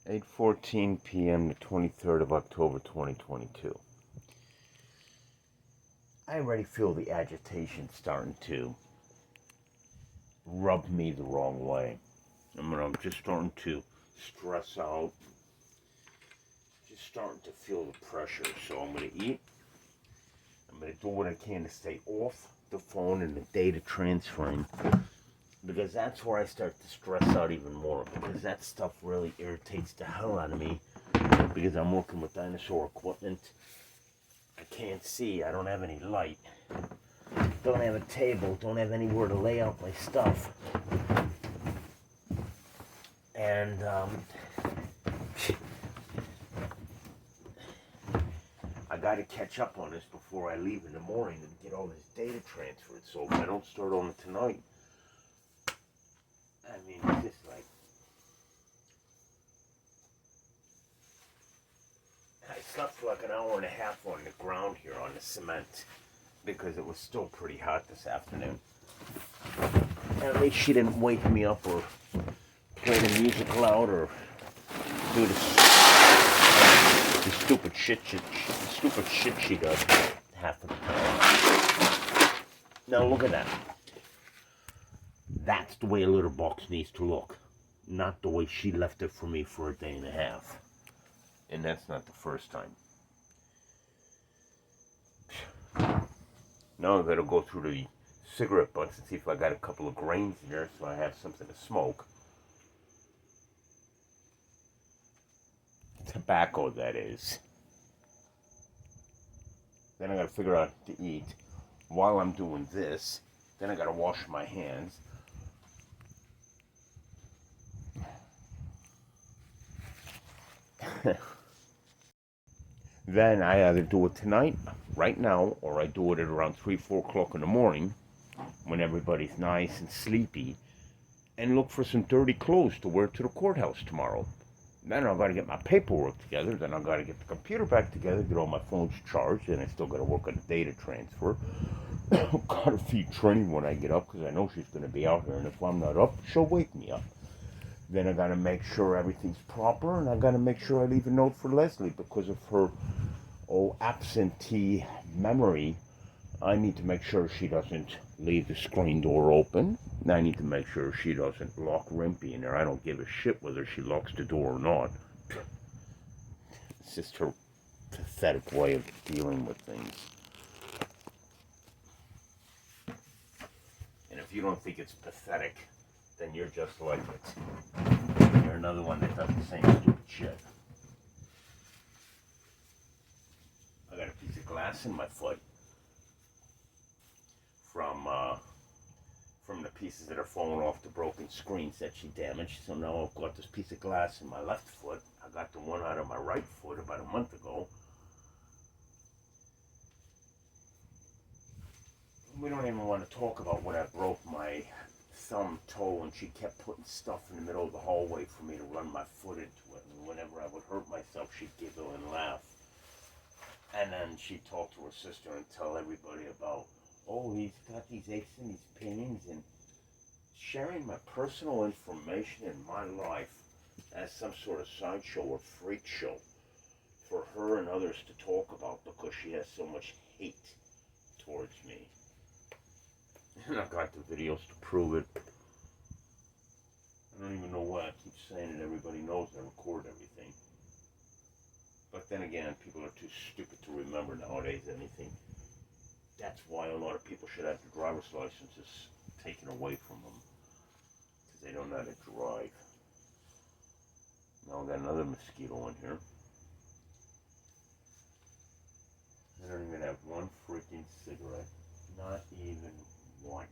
8:14 p.m. the 23rd of October 2022. I already feel the agitation starting to rub me the wrong way. I'm just starting to stress out, just starting to feel the pressure. So I'm going to eat. I'm going to do what I can to stay off the phone and the data transferring, because that's where I start to stress out even more, because that stuff really irritates the hell out of me, because I'm working with dinosaur equipment. I can't see, I don't have any light, don't have a table, don't have anywhere to lay out my stuff, and I got to catch up on this before I leave in the morning and get all this data transferred. So if I don't start on it tonight, I mean, it's just like, I slept for like an hour and a half on the ground here on the cement because it was still pretty hot this afternoon. And at least she didn't wake me up or play the music loud or do the stupid shit she does half of the time. Now look at that. That's the way a litter box needs to look, not the way she left it for me for a day and a half. And that's not the first time. Now I gotta go through the cigarette butts and see if I got a couple of grains in there so I have something to smoke. Tobacco, that is. Then I gotta figure out to eat while I'm doing this. Then I gotta wash my hands. Then I either do it tonight, right now, or I do it at around 3, 4 o'clock in the morning when everybody's nice and sleepy, and look for some dirty clothes to wear to the courthouse tomorrow. Then I've got to get my paperwork together. Then I've got to get the computer back together, get all my phones charged, and I still got to work on the data transfer. Got to feed Trini when I get up because I know she's going to be out here, and if I'm not up, she'll wake me up. Then I got to make sure everything's proper, and I got to make sure I leave a note for Leslie because of her absentee memory. I need to make sure she doesn't leave the screen door open. I need to make sure she doesn't lock Rimpy in there. I don't give a shit whether she locks the door or not. It's just her pathetic way of dealing with things. And if you don't think it's pathetic, then you're just like it. You're another one that does the same stupid shit. I got a piece of glass in my foot from the pieces that are falling off the broken screens that she damaged. So now I've got this piece of glass in my left foot. I got the one out of my right foot about a month ago. We don't even want to talk about when I broke my thumb, toe, and she kept putting stuff in the middle of the hallway for me to run my foot into it. And whenever I would hurt myself, she'd giggle and laugh. And then she'd talk to her sister and tell everybody about, oh, he's got these aches and these pains, and sharing my personal information in my life as some sort of sideshow or freak show for her and others to talk about because she has so much hate towards me. And I've got the videos to prove it. I don't even know why I keep saying it. Everybody knows I record everything. But then again, people are too stupid to remember nowadays anything. That's why a lot of people should have their driver's licenses taken away from them. Because they don't know how to drive. Now I've got another mosquito in here. I don't even have one freaking cigarette. Not even one.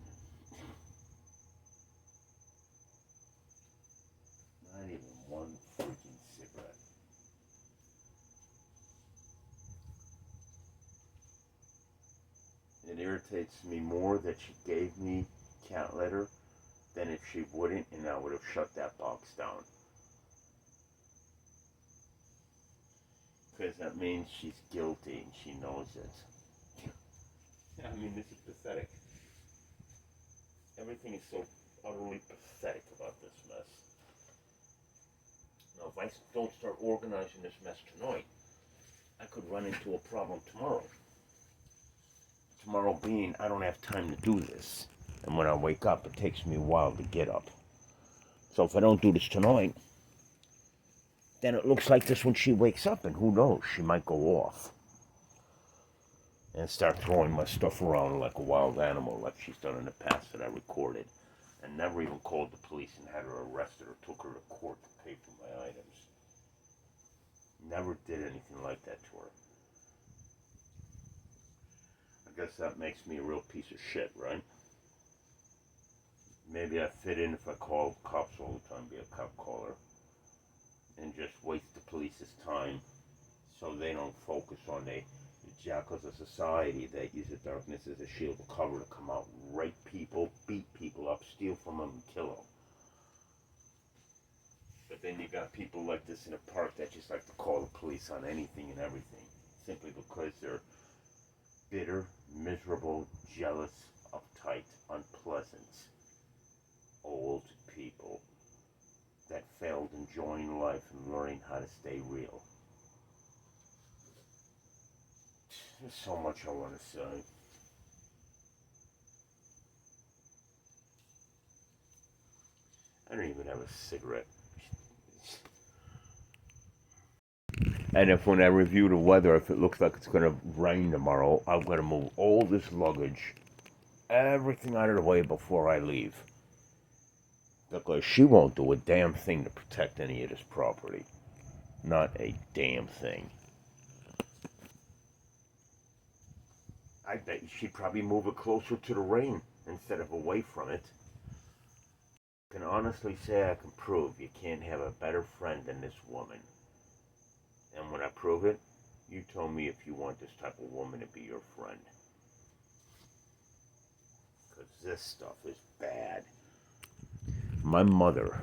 Not even one freaking cigarette. It irritates me more that she gave me cat litter than if she wouldn't, and I would have shut that box down. Because that means she's guilty and she knows it. I mean, this is pathetic. Everything is so utterly pathetic about this mess. Now if I don't start organizing this mess tonight, I could run into a problem tomorrow. Tomorrow being, I don't have time to do this. And when I wake up, it takes me a while to get up. So if I don't do this tonight, then it looks like this when she wakes up, and who knows, she might go off and start throwing my stuff around like a wild animal, like she's done in the past that I recorded, and never even called the police and had her arrested or took her to court to pay for my items. Never did anything like that to her. I guess that makes me a real piece of shit, right? Maybe I fit in if I call cops all the time, be a cop caller, and just waste the police's time so they don't focus on the jackals of society that use the darkness as a shield to cover to come out and rape people, beat people up, steal from them, and kill them. But then you got people like this in a park that just like to call the police on anything and everything, simply because they're bitter, miserable, jealous, uptight, unpleasant, old people that failed enjoying life and learning how to stay real. There's so much I want to say. I don't even have a cigarette. And if when I review the weather, if it looks like it's going to rain tomorrow, I'm going to move all this luggage, everything out of the way before I leave. Because she won't do a damn thing to protect any of this property. Not a damn thing. I bet she'd probably move it closer to the rain instead of away from it. I can honestly say I can prove you can't have a better friend than this woman. And when I prove it, you tell me if you want this type of woman to be your friend. Because this stuff is bad. My mother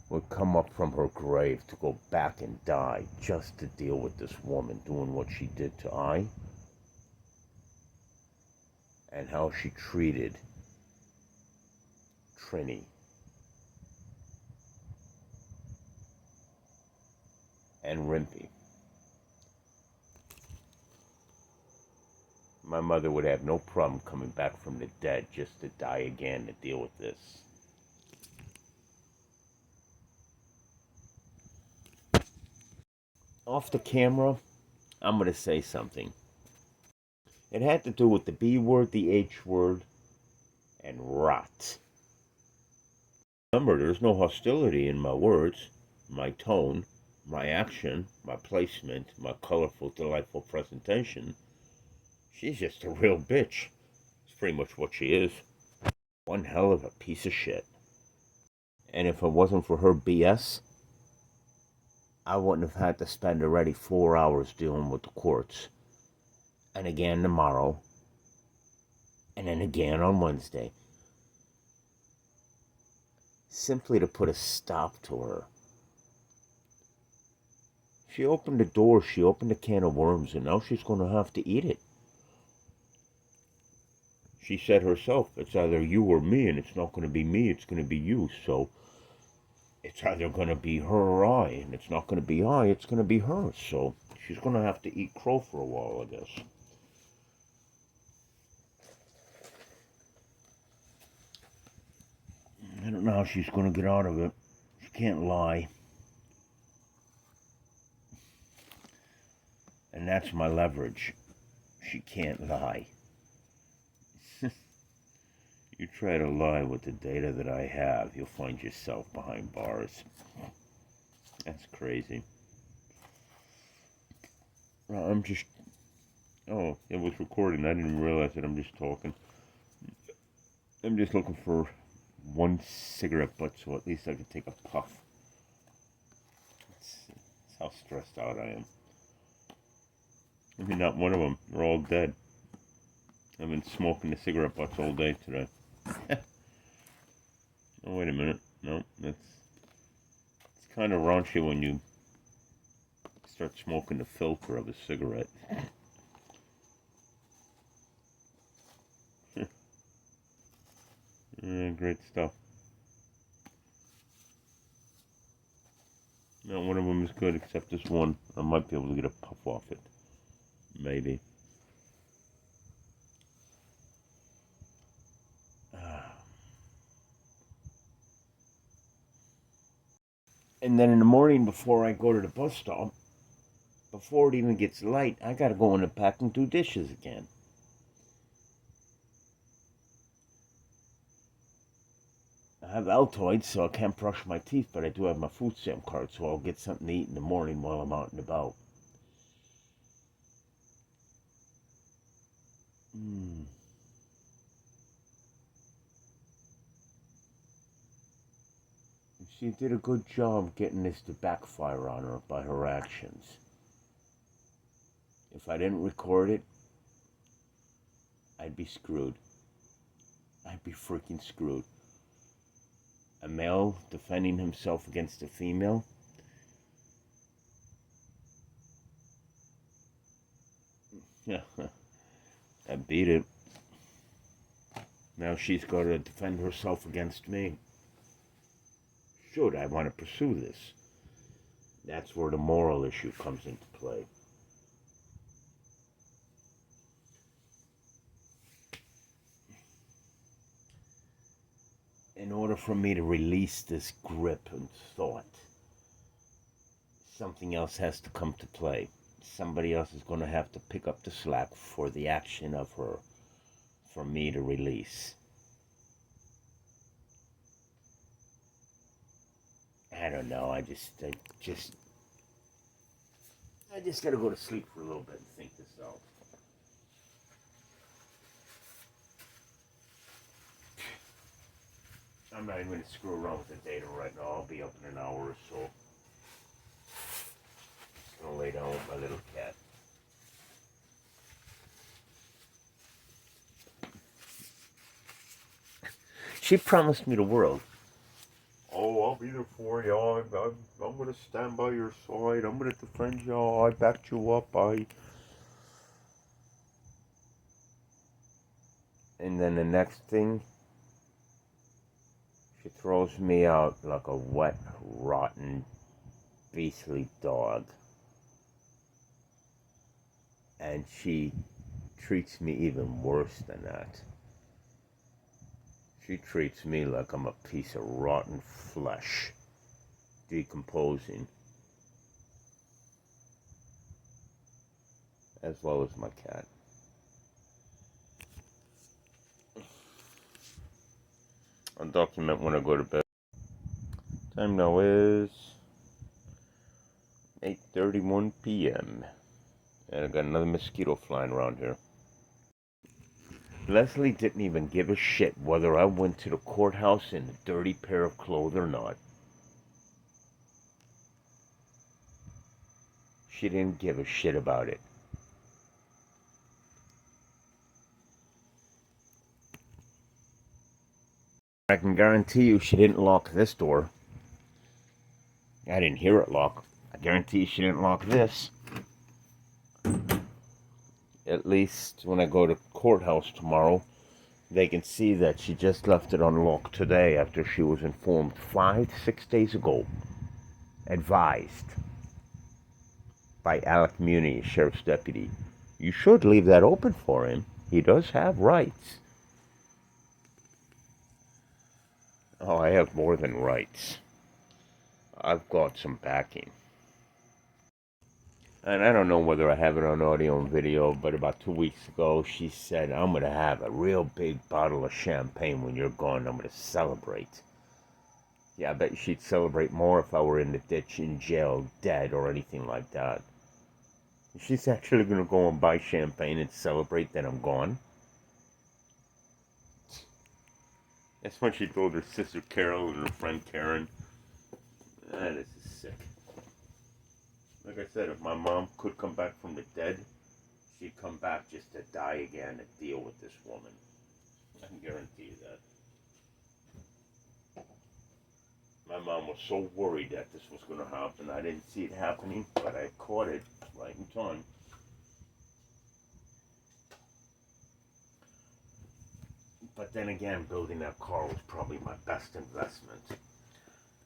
would come up from her grave to go back and die just to deal with this woman doing what she did to I. And how she treated Trini. And Rimpy. My mother would have no problem coming back from the dead just to die again to deal with this. Off the camera, I'm going to say something. It had to do with the B word, the H word, and rot. Remember, there's no hostility in my words, my tone, my action, my placement, my colorful, delightful presentation. She's just a real bitch. It's pretty much what she is. One hell of a piece of shit. And if it wasn't for her BS, I wouldn't have had to spend already 4 hours dealing with the courts. And again tomorrow. And then again on Wednesday. Simply to put a stop to her. She opened the door, she opened a can of worms, and now she's going to have to eat it. She said herself, it's either you or me, and it's not going to be me, it's going to be you. So it's either going to be her or I, and it's not going to be I, it's going to be her. So she's going to have to eat crow for a while, I guess. I don't know how she's going to get out of it. She can't lie. And that's my leverage. She can't lie. You try to lie with the data that I have, you'll find yourself behind bars. That's crazy. I'm just... Oh, it was recording. I didn't realize it. I'm just talking. I'm just looking for one cigarette butt so at least I can take a puff. That's how stressed out I am. I mean, not one of them. They're all dead. I've been smoking the cigarette butts all day today. Oh, wait a minute. No, it's kind of raunchy when you start smoking the filter of a cigarette. Great stuff. No, one of them is good, except this one. I might be able to get a puff off it. Maybe. And then in the morning before I go to the bus stop, before it even gets light, I gotta go in the back and do dishes again. I have Altoids, so I can't brush my teeth, but I do have my food stamp card, so I'll get something to eat in the morning while I'm out and about. She did a good job getting this to backfire on her by her actions. If I didn't record it, I'd be screwed. I'd be freaking screwed. A male defending himself against a female? Yeah, I beat it. Now she's got to defend herself against me. Should I want to pursue this? That's where the moral issue comes into play. In order for me to release this grip and thought, something else has to come to play. Somebody else is going to have to pick up the slack for the action of her, for me to release. I don't know. I just gotta go to sleep for a little bit and think this out. I'm not even gonna screw around with the data right now. I'll be up in an hour or so. Just gonna lay down with my little cat. She promised me the world. Oh, I'll be there for you. I'm going to stand by your side. I'm going to defend you. I backed you up. And then the next thing, she throws me out like a wet, rotten, beastly dog. And she treats me even worse than that. She treats me like I'm a piece of rotten flesh, decomposing, as well as my cat. I'll document when I go to bed. Time now is 8:31 p.m. and I got another mosquito flying around here. Leslie didn't even give a shit whether I went to the courthouse in a dirty pair of clothes or not. She didn't give a shit about it. I can guarantee you she didn't lock this door. I didn't hear it lock. I guarantee you she didn't lock this. At least when I go to courthouse tomorrow, they can see that she just left it unlocked today after she was informed 6 days ago. Advised by Alec Muni, sheriff's deputy. You should leave that open for him. He does have rights. Oh, I have more than rights. I've got some backing. And I don't know whether I have it on audio and video, but about 2 weeks ago, she said, I'm going to have a real big bottle of champagne when you're gone. I'm going to celebrate. Yeah, I bet she'd celebrate more if I were in the ditch, in jail, dead, or anything like that. She's actually going to go and buy champagne and celebrate that I'm gone. That's when she told her sister Carol and her friend Karen. This is sick. Like I said, if my mom could come back from the dead, she'd come back just to die again and deal with this woman. I can guarantee you that. My mom was so worried that this was going to happen. I didn't see it happening, but I caught it right in time. But then again, building that car was probably my best investment. It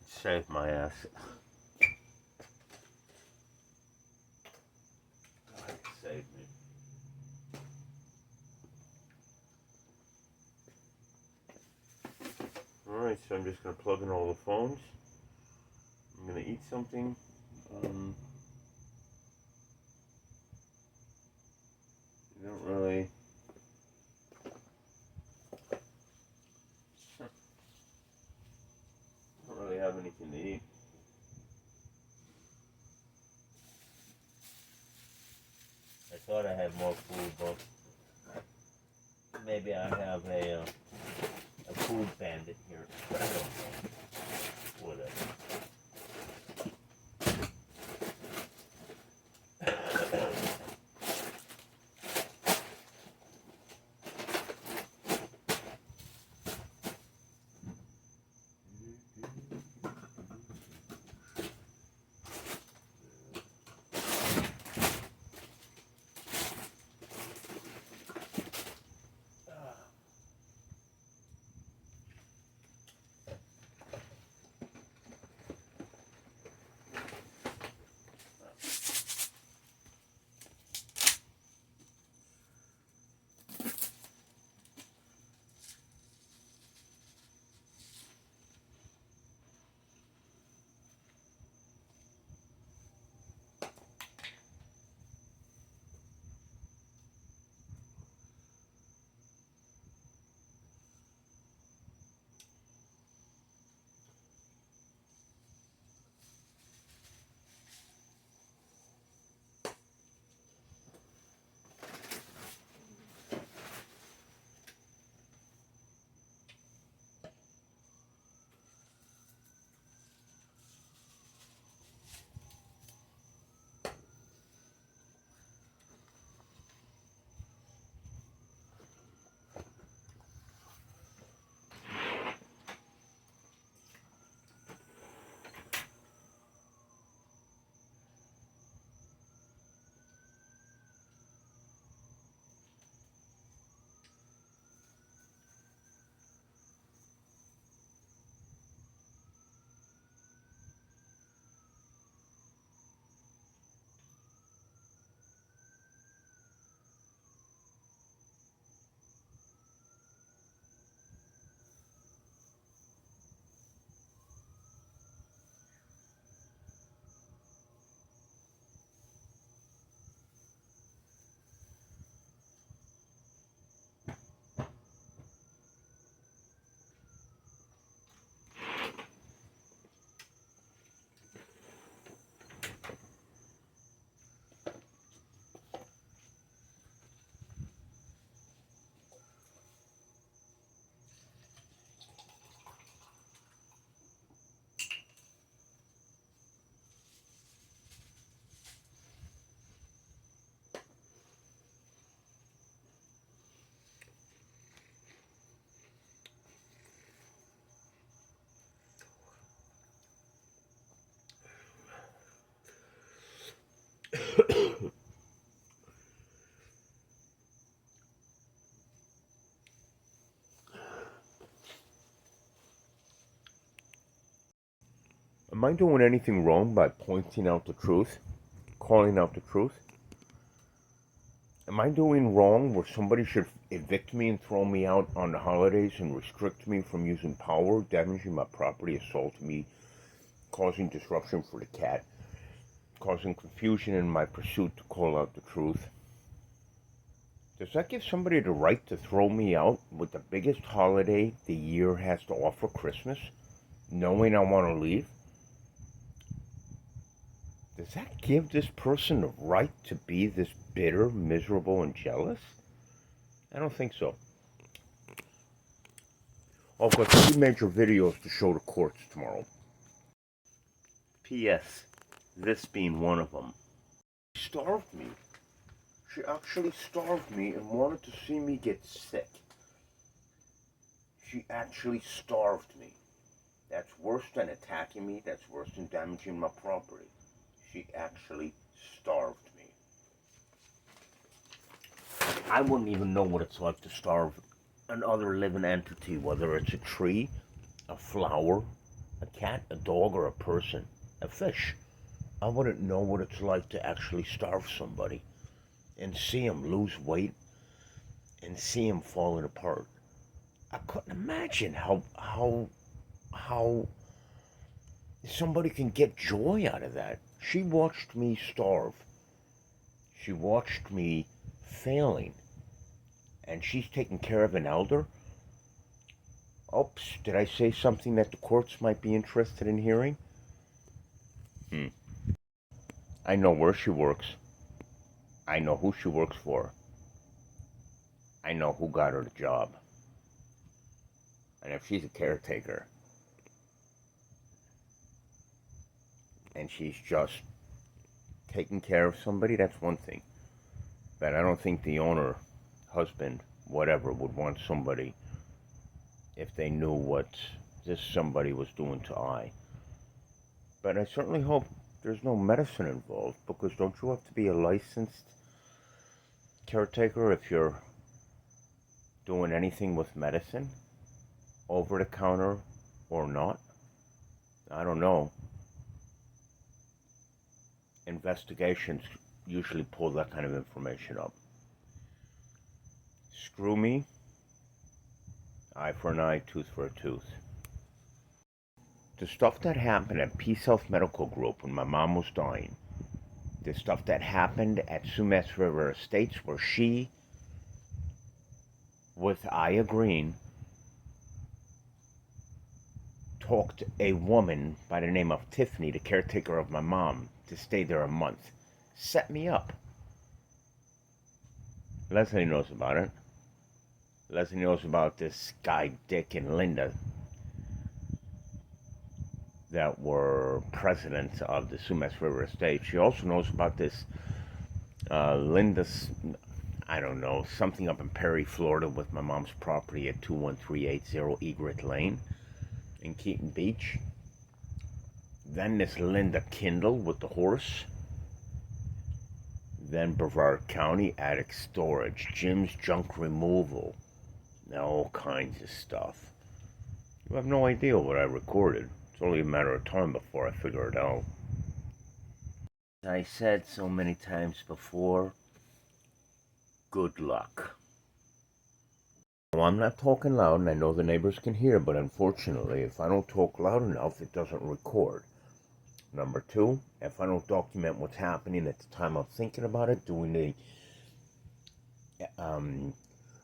saved my ass. Alright, so I'm just going to plug in all the phones. I'm going to eat something. I don't really... have anything to eat. I thought I had more food, but maybe I have a food bandit here. I don't know. Whatever. Am I doing anything wrong by pointing out the truth? Calling out the truth? Am I doing wrong where somebody should evict me and throw me out on the holidays and restrict me from using power, damaging my property, assaulting me, causing disruption for the cat, causing confusion in my pursuit to call out the truth? Does that give somebody the right to throw me out with the biggest holiday the year has to offer, Christmas, knowing I want to leave? Does that give this person the right to be this bitter, miserable, and jealous? I don't think so. I've got 3 major videos to show the courts tomorrow. P.S. This being one of them. She starved me. She actually starved me and wanted to see me get sick. She actually starved me. That's worse than attacking me. That's worse than damaging my property. She actually starved me. I wouldn't even know what it's like to starve another living entity, whether it's a tree, a flower, a cat, a dog, or a person, a fish. I wouldn't know what it's like to actually starve somebody and see him lose weight and see him falling apart. I couldn't imagine how how somebody can get joy out of that. She watched me starve. She watched me failing. And she's taking care of an elder? Oops, did I say something that the courts might be interested in hearing? I know where she works. I know who she works for. I know who got her the job. And if she's a caretaker, and she's just taking care of somebody, that's one thing. But I don't think the owner, husband, whatever, would want somebody if they knew what this somebody was doing to I. But I certainly hope there's no medicine involved, because don't you have to be a licensed caretaker if you're doing anything with medicine, over the counter or not? I don't know. Investigations usually pull that kind of information up. Screw me. Eye for an eye, tooth for a tooth. The stuff that happened at Peace Health Medical Group when my mom was dying, the stuff that happened at Sumas River Estates where she, with Aya Green, talked a woman by the name of Tiffany, the caretaker of my mom, to stay there a month, set me up. Leslie knows about it. Leslie knows about this guy, Dick, and Linda that were presidents of the Sumas River Estate. She also knows about this Linda's, I don't know, something up in Perry, Florida with my mom's property at 21380 Egret Lane in Keaton Beach. Then this Linda Kindle with the horse. Then Brevard County attic storage, Jim's junk removal, all kinds of stuff. You have no idea what I recorded. It's only a matter of time before I figure it out. As I said so many times before, good luck. Well, I'm not talking loud, and I know the neighbors can hear, but unfortunately, if I don't talk loud enough, it doesn't record. Number two, if I don't document what's happening at the time I'm thinking about it, doing the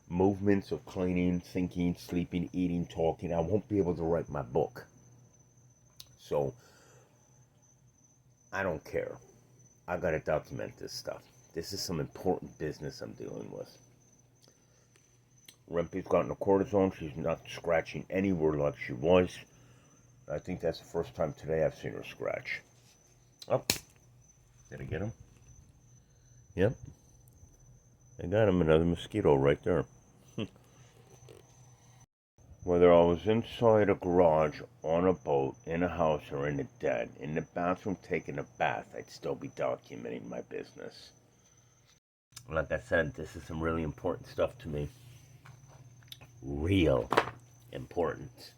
movements of cleaning, thinking, sleeping, eating, talking, I won't be able to write my book. So, I don't care. I gotta document this stuff. This is some important business I'm dealing with. Rempe's gotten a cortisone. She's not scratching anywhere like she was. I think that's the first time today I've seen her scratch. Oh, did I get him? Yep. I got him, another mosquito right there. Whether I was inside a garage, on a boat, in a house, or in a den, in the bathroom taking a bath, I'd still be documenting my business. Like I said, this is some really important stuff to me. Real important.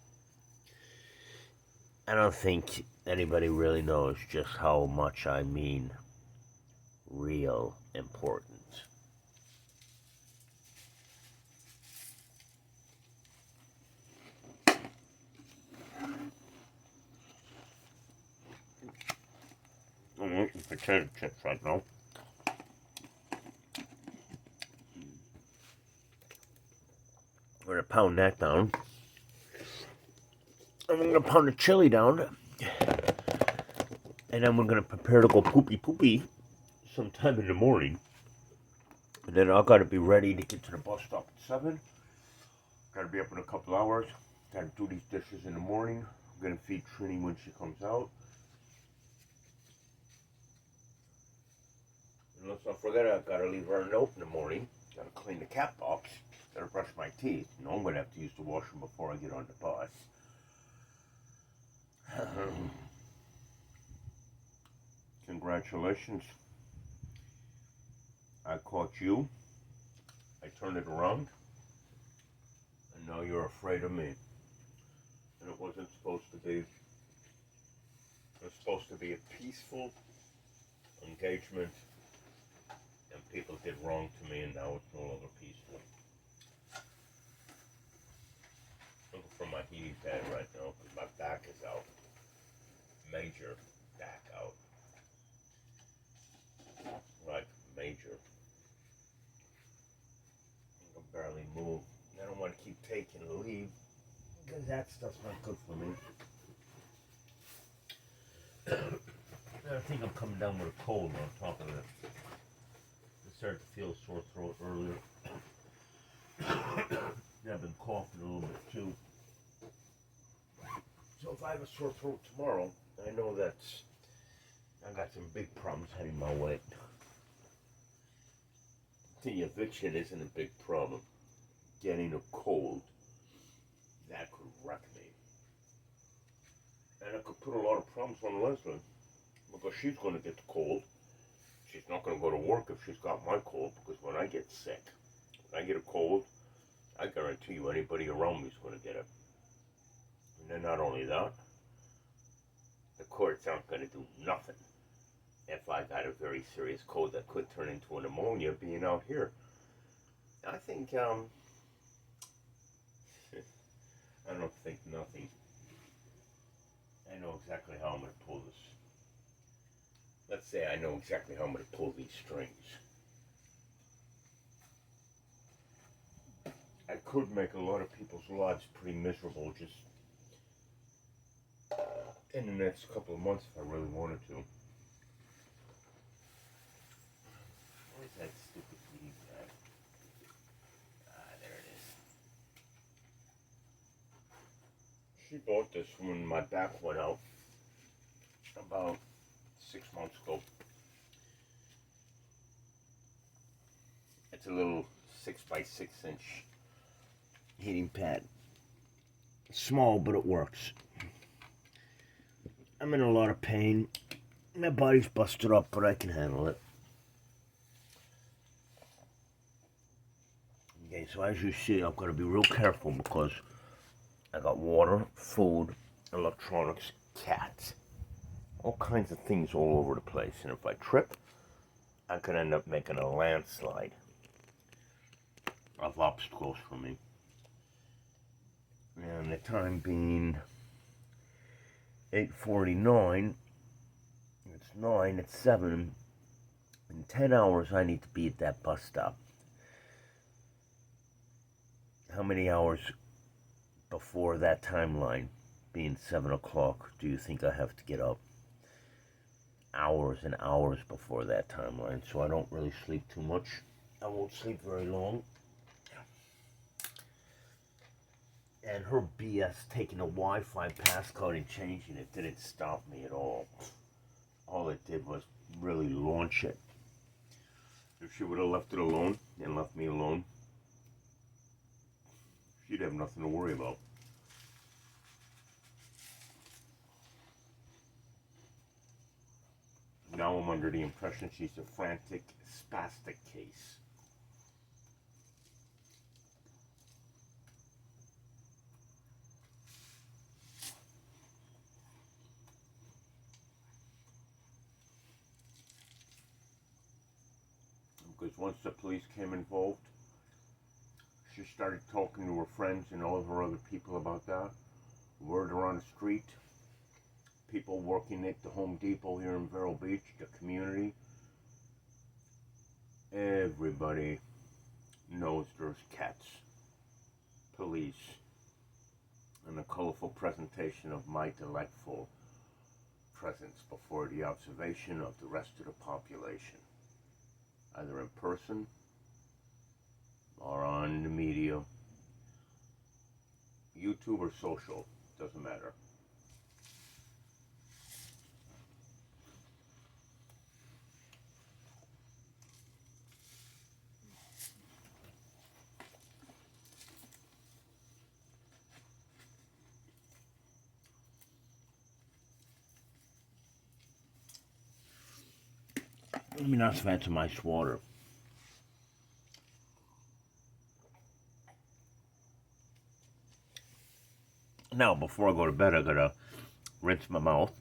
I don't think anybody really knows just how much I mean real important. I'm eating potato chips right now. We're gonna pound that down. And we're gonna pound the chili down. And then we're gonna prepare to go poopy sometime in the morning. And then I gotta be ready to get to the bus stop at 7. Gotta be up in a couple hours. Gotta do these dishes in the morning. I'm gonna feed Trini when she comes out. And let's not forget, I gotta leave her a note in the morning. Gotta clean the cat box. Gotta brush my teeth. You know, I'm gonna have to use the washroom before I get on the bus. Congratulations. I caught you. I turned it around. And now you're afraid of me. And it wasn't supposed to be. It was supposed to be a peaceful engagement. And people did wrong to me, and now it's no longer peaceful. Looking for my heating pad right now, because My back is out. Major back out. Like, major. I can barely move. I don't want to keep taking leave because that stuff's not good for me. I think I'm coming down with a cold on top of it. I started to feel a sore throat earlier. I've been coughing a little bit too. So if I have a sore throat tomorrow, I know that I got some big problems heading my way. The eviction isn't a big problem. Getting a cold, that could wreck me. And it could put a lot of problems on Leslie. Because she's going to get the cold. She's not going to go to work if she's got my cold. Because when I get sick, when I get a cold, I guarantee you anybody around me is going to get it. And then not only that, the courts aren't going to do nothing if I got a very serious cold that could turn into a pneumonia being out here. I think, I don't think nothing. I know exactly how I'm going to pull this. Let's say I know exactly how I'm going to pull these strings. I could make a lot of people's lives pretty miserable just in the next couple of months if I really wanted to. Where's that stupid leaf at? Ah, there it is. She bought this when my back went out about 6 months ago. It's a little 6x6 inch heating pad. It's small, but it works. I'm in a lot of pain. My body's busted up, but I can handle it. Okay, so as you see, I've got to be real careful because I got water, food, electronics, cats, all kinds of things all over the place. And if I trip, I could end up making a landslide of obstacles for me. And the time being 8:49, it's 9, it's 7. In 10 hours, I need to be at that bus stop. How many hours before that timeline, being 7 o'clock, do you think I have to get up? Hours and hours before that timeline, so I don't really sleep too much. I won't sleep very long. And her BS taking the Wi-Fi passcode and changing it didn't stop me at all. All it did was really launch it. If she would have left it alone and left me alone, she'd have nothing to worry about. Now I'm under the impression she's a frantic, spastic case. Because once the police came involved, she started talking to her friends and all of her other people about that. Word around the street, people working at the Home Depot here in Vero Beach, the community, everybody knows there's cats, police, and a colorful presentation of my delightful presence before the observation of the rest of the population, either in person or on the media, YouTube or social, doesn't matter. Let me not have some ice water. Now, before I go to bed, I gotta rinse my mouth.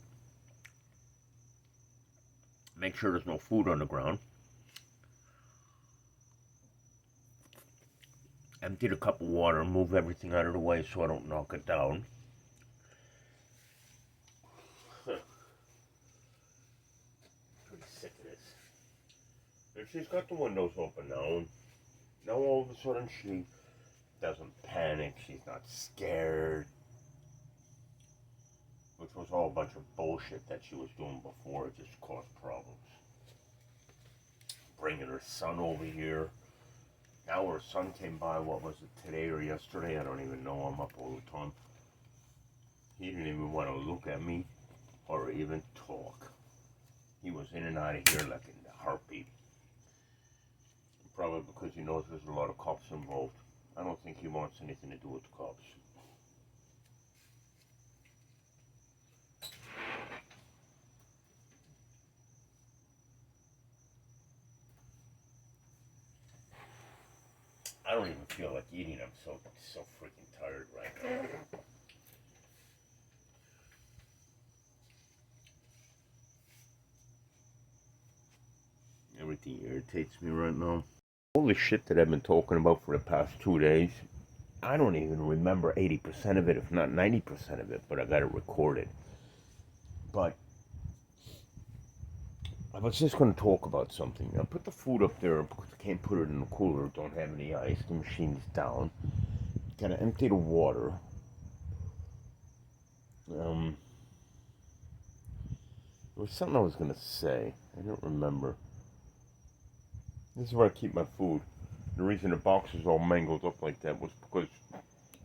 Make sure there's no food on the ground. Empty the cup of water, move everything out of the way so I don't knock it down. And she's got the windows open now, and now all of a sudden she doesn't panic, she's not scared, which was all a bunch of bullshit that she was doing before. It just caused problems. Bringing her son over here. Now her son came by, what was it, today or yesterday? I don't even know, I'm up all the time. He didn't even want to look at me or even talk. He was in and out of here like in a heartbeat. Probably because he knows there's a lot of cops involved. I don't think he wants anything to do with the cops. I don't even feel like eating. I'm so freaking tired right now. Everything irritates me right now. All the shit that I've been talking about for the past 2 days, I don't even remember 80% of it, if not 90% of it, but I got it recorded. But I was just going to talk about something. I put the food up there because I can't put it in the cooler. Don't have any ice. The machine's down. Kind of empty the water. There was something I was going to say. I don't remember. This is where I keep my food. The reason the box is all mangled up like that was because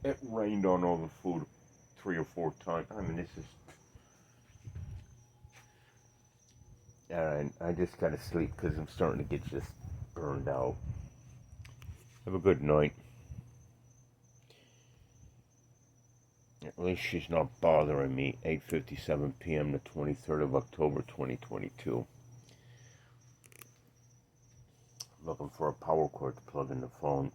it rained on all the food 3 or 4 times. I mean, this is... Alright, I just gotta sleep because I'm starting to get just burned out. Have a good night. At least she's not bothering me. 8:57 p.m. the 23rd of October 2022. Looking for a power cord to plug in the phone.